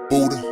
Buddha.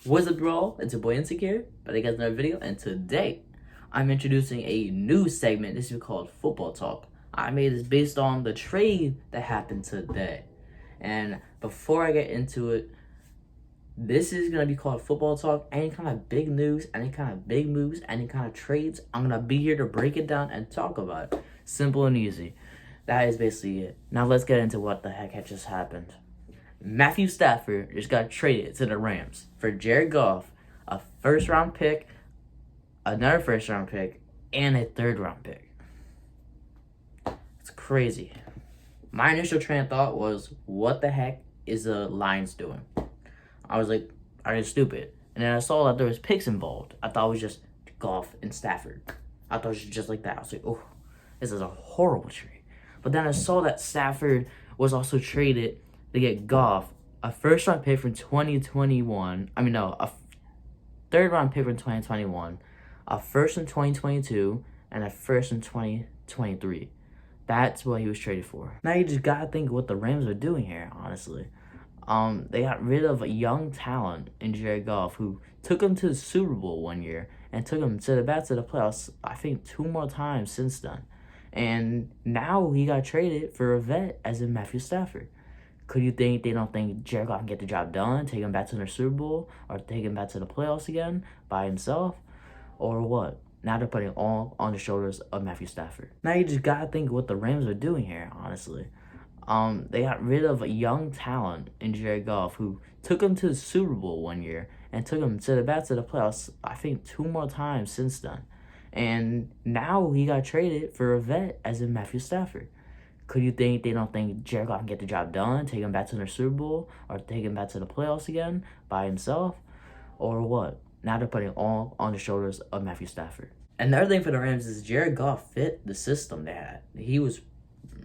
What's up, bro? It's your boy Insecure, but I got another video, and today I'm introducing a new segment. This is called Football Talk. I made this based on the trade that happened today. And before I get into it, this is gonna be called Football Talk. Any kind of big news, any kind of big moves, any kind of trades, I'm gonna be here to break it down and talk about it. Simple and easy. That is basically it. Now let's get into what the heck had just happened. Matthew Stafford just got traded to the Rams for Jared Goff, a first-round pick, another first-round pick, and a third-round pick. It's crazy. My initial train of thought was, what the heck is the Lions doing? I was like, are they stupid? And then I saw that there was picks involved. I thought it was just Goff and Stafford. I thought it was just like that. I was like, oh, this is a horrible trade. But then I saw that Stafford was also traded to get Goff, a first-round pick from 2021. A third-round pick from 2021, a first in 2022, and a first in 2023. That's what he was traded for. Now you just gotta think what the Rams are doing here, honestly. They got rid of a young talent in Jared Goff, who took him to the Super Bowl one year and took him to the playoffs, I think, 2 more times since then. And now he got traded for a vet, as in Matthew Stafford. Could you think they don't think Jared Goff can get the job done, take him back to their Super Bowl, or take him back to the playoffs again by himself? Or what? Now they're putting all on the shoulders of Matthew Stafford. Now you just gotta think what the Rams are doing here, honestly. They got rid of a young talent in Jared Goff, who took him to the Super Bowl one year and took him to the playoffs, I think, 2 more times since then. And now he got traded for a vet, as in Matthew Stafford. Could you think they don't think Jared Goff can get the job done, take him back to their Super Bowl, or take him back to the playoffs again by himself? Or what? Now they're putting all on the shoulders of Matthew Stafford. Another thing for the Rams is Jared Goff fit the system they had. He was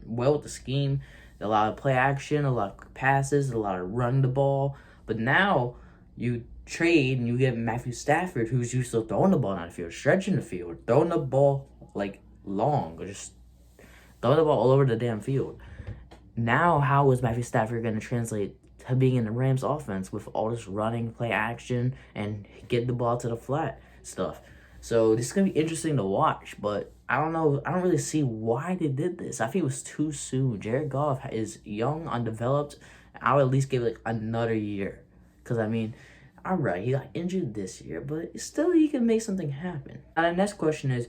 well with the scheme, a lot of play action, a lot of passes, a lot of running the ball. But now you trade and you get Matthew Stafford, who's used to throwing the ball down the field, stretching the field, throwing the ball like long, or just throwing the ball all over the damn field. Now, how is Matthew Stafford going to translate to being in the Rams offense with all this running, play action, and get the ball to the flat stuff? So this is going to be interesting to watch, but I don't know. I don't really see why they did this. I think it was too soon. Jared Goff is young, undeveloped. I would at least give it another year. Because, all right, he got injured this year, but still he can make something happen. And the next question is,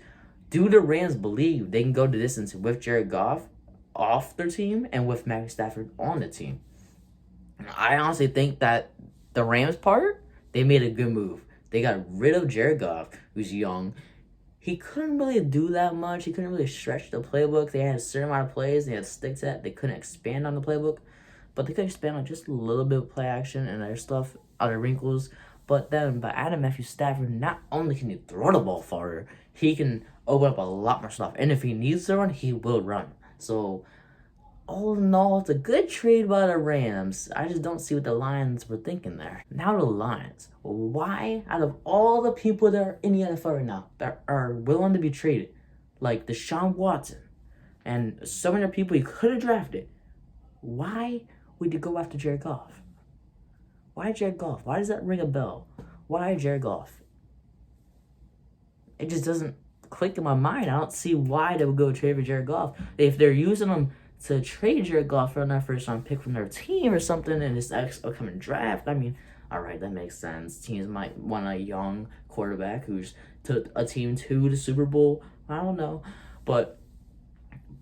do the Rams believe they can go the distance with Jared Goff off their team and with Matthew Stafford on the team? I honestly think that the Rams part, they made a good move. They got rid of Jared Goff, who's young. He couldn't really do that much. He couldn't really stretch the playbook. They had a certain amount of plays they had to stick to that. They couldn't expand on the playbook, but they could expand on just a little bit of play action and other stuff, other wrinkles. But then by adding Matthew Stafford, not only can he throw the ball farther, he can open up a lot more stuff. And if he needs to run, he will run. So, all in all, it's a good trade by the Rams. I just don't see what the Lions were thinking there. Now the Lions. Why, out of all the people that are in the NFL right now that are willing to be traded, like Deshaun Watson, and so many people you could have drafted, why would you go after Jared Goff? Why Jared Goff? Why does that ring a bell? Why Jared Goff? It just doesn't click in my mind. I don't see why they would go trade for Jared Goff. If they're using him to trade Jared Goff for another first-round pick from their team or something in this upcoming draft, all right, that makes sense. Teams might want a young quarterback who's took a team to the Super Bowl. I don't know. But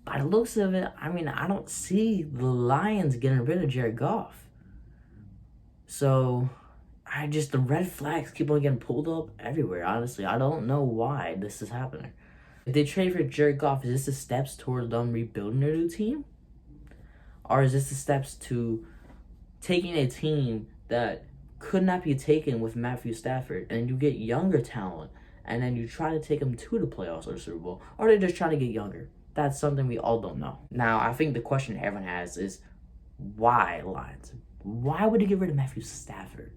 by the looks of it, I don't see the Lions getting rid of Jared Goff. So, the red flags keep on getting pulled up everywhere. Honestly, I don't know why this is happening. If they trade for Jared Goff, is this the steps towards them rebuilding their new team? Or is this the steps to taking a team that could not be taken with Matthew Stafford, and you get younger talent, and then you try to take them to the playoffs or the Super Bowl, or they're just trying to get younger? That's something we all don't know. Now, I think the question everyone has is, why Lions? Why would you get rid of Matthew Stafford?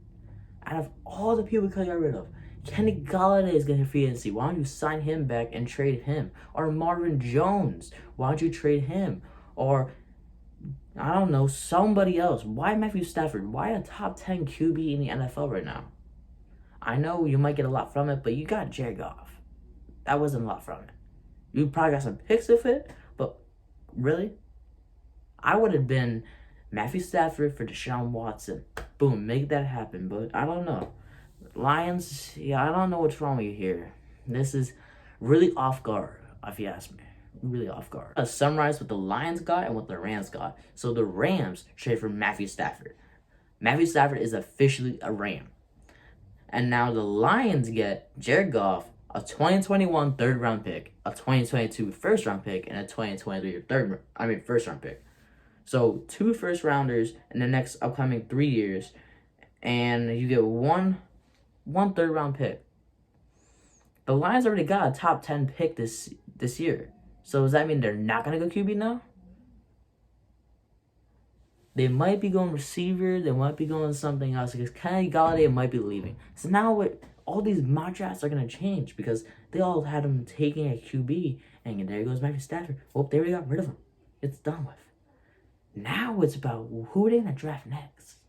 Out of all the people you could get rid of, Kenny Galladay is getting free agency. Why don't you sign him back and trade him? Or Marvin Jones, why don't you trade him? Or, I don't know, somebody else. Why Matthew Stafford? Why a top 10 QB in the NFL right now? I know you might get a lot from it, but you got Jared Goff. That wasn't a lot from it. You probably got some picks of it, but really? I would have been Matthew Stafford for Deshaun Watson. Boom, make that happen. But I don't know. Lions, yeah, I don't know what's wrong with you here. This is really off guard, if you ask me. Really off guard. I'll summarize what the Lions got and what the Rams got. So the Rams trade for Matthew Stafford. Matthew Stafford is officially a Ram. And now the Lions get Jared Goff, a 2021 third round pick, a 2022 first round pick, and a 2023 first round pick. So 2 first rounders in the next upcoming 3 years, and you get one third round pick. The Lions already got a top 10 pick this year. So does that mean they're not gonna go QB now? They might be going receiver, they might be going something else, because Kenny Galladay might be leaving. So now all these mock drafts are gonna change because they all had him taking a QB, and there goes Matthew Stafford. Well, there we got rid of him. It's done with. Now it's about who are they gonna draft next.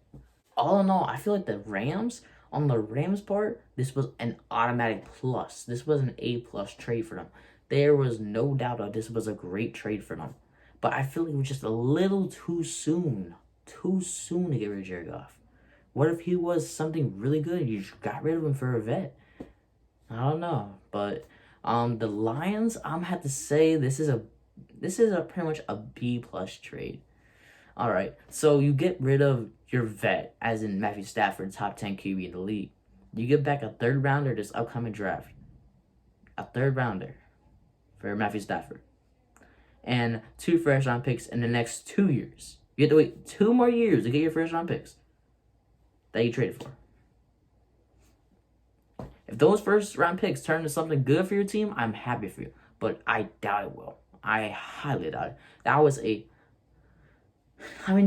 All in all, I feel like the Rams, on the Rams part, this was an automatic plus. This was an A+ trade for them. There was no doubt that this was a great trade for them. But I feel like it was just a little too soon. Too soon to get rid of Jared Goff. What if he was something really good and you just got rid of him for a vet? I don't know. But the Lions, I'm gonna have to say this is pretty much a B+ trade. Alright, so you get rid of your vet, as in Matthew Stafford, top 10 QB in the league. You get back a third rounder this upcoming draft. A third rounder for Matthew Stafford. And 2 first round picks in the next 2 years. You have to wait 2 more years to get your first round picks that you traded for. If those first round picks turn into something good for your team, I'm happy for you. But I doubt it will. I highly doubt it. That was you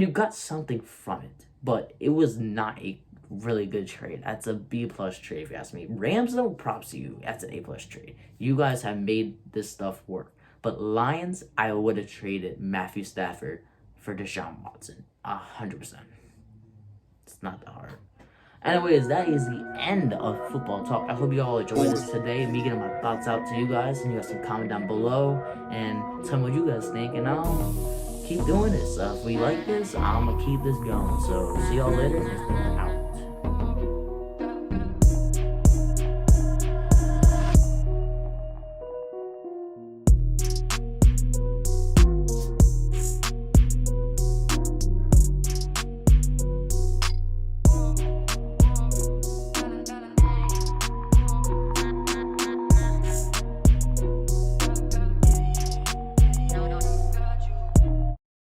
got something from it, but it was not a really good trade. That's a B+ trade if you ask me. Rams, though, props to you. That's an A+ trade. You guys have made this stuff work. But Lions, I would have traded Matthew Stafford for Deshaun Watson. 100%. It's not that hard. Anyways, that is the end of football talk. I hope you all enjoyed this today. Me getting my thoughts out to you guys. And you guys can comment down below and tell me what you guys think. And I'll keep doing this. If we like this, I'm going to keep this going. So, see y'all later. Out.